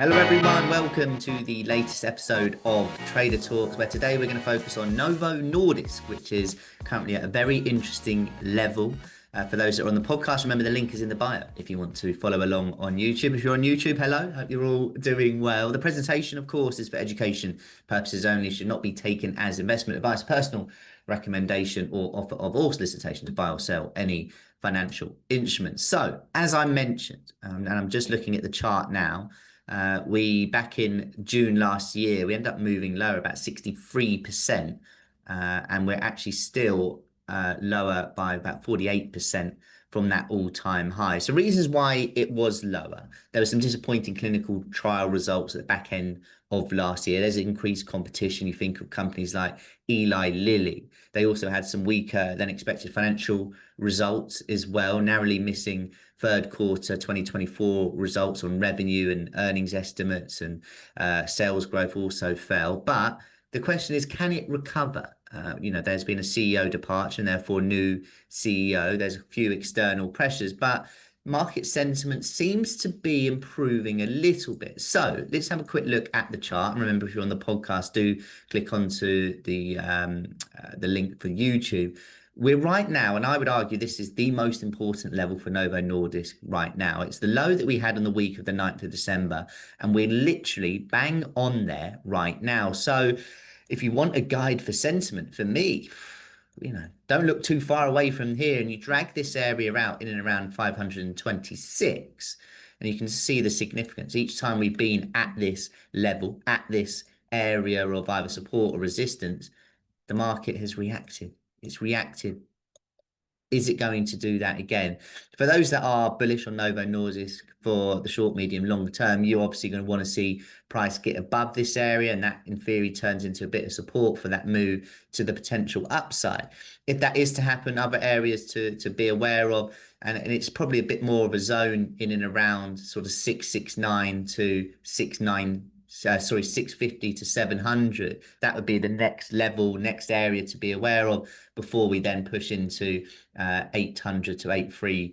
Hello everyone, welcome to the latest episode of Trader Talks, where today we're going to focus on Novo-Nordisk, which is currently at a very interesting level. For those that are on the podcast, remember the link is in the bio if you want to follow along on YouTube. If you're on YouTube, hello, hope you're all doing well. The presentation, of course, is for education purposes only, should not be taken as investment advice, personal recommendation or offer of all solicitation to buy or sell any financial instruments. So, as I mentioned, and I'm just looking at the chart now, we back in June last year, we ended up moving lower about 63%, and we're actually still lower by about 48% from that all-time high. So reasons why it was lower. There were some disappointing clinical trial results at the back end of last year. There's increased competition. You think of companies like Eli Lilly. They also had some weaker than expected financial results as well, narrowly missing third quarter 2024 results on revenue and earnings estimates, and sales growth also fell. But the question is, can it recover? There's been a CEO departure and therefore new CEO. There's a few external pressures, but market sentiment seems to be improving a little bit. So let's have a quick look at the chart. And remember, if you're on the podcast, do click onto the link for YouTube. We're right now, and I would argue this is the most important level for Novo-Nordisk right now. It's the low that we had on the week of the 9th of December, and we're literally bang on there right now. So if you want a guide for sentiment, for me, don't look too far away from here, and you drag this area out in and around 526, and you can see the significance. Each time we've been at this level, at this area of either support or resistance, the market has reacted. It's reacted. Is it going to do that again? For those that are bullish on Novo-Nordisk for the short, medium, long term, you're obviously going to want to see price get above this area, and that in theory turns into a bit of support for that move to the potential upside. If that is to happen, other areas to be aware of, and it's probably a bit more of a zone in and around sort of 669 to 650 to 700. That would be the next level, next area to be aware of before we then push into 800 to 830.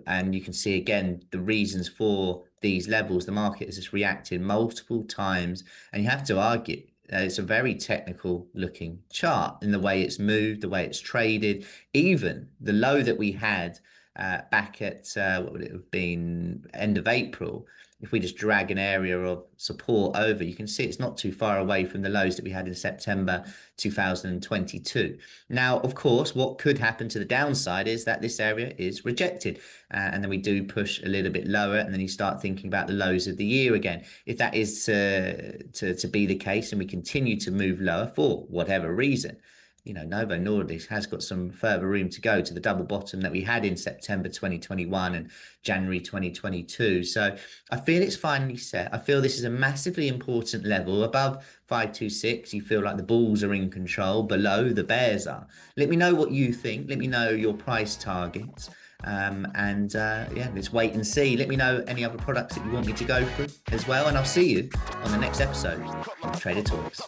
And you can see again the reasons for these levels. The market has just reacted multiple times, and you have to argue it's a very technical looking chart in the way it's moved, the way it's traded. Even the low that we had back at what would it have been, end of April, if we just drag an area of support over, you can see it's not too far away from the lows that we had in September 2022. Now, of course, what could happen to the downside is that this area is rejected, and then we do push a little bit lower, and then you start thinking about the lows of the year again. If that is to be the case, and we continue to move lower for whatever reason, Novo-Nordisk has got some further room to go to the double bottom that we had in September 2021 and January 2022. So I feel it's finally set. I feel this is a massively important level. Above 526, you feel like the bulls are in control. Below, the bears are. Let me know what you think. Let me know your price targets. Let's wait and see. Let me know any other products that you want me to go through as well. And I'll see you on the next episode of Trader Talks.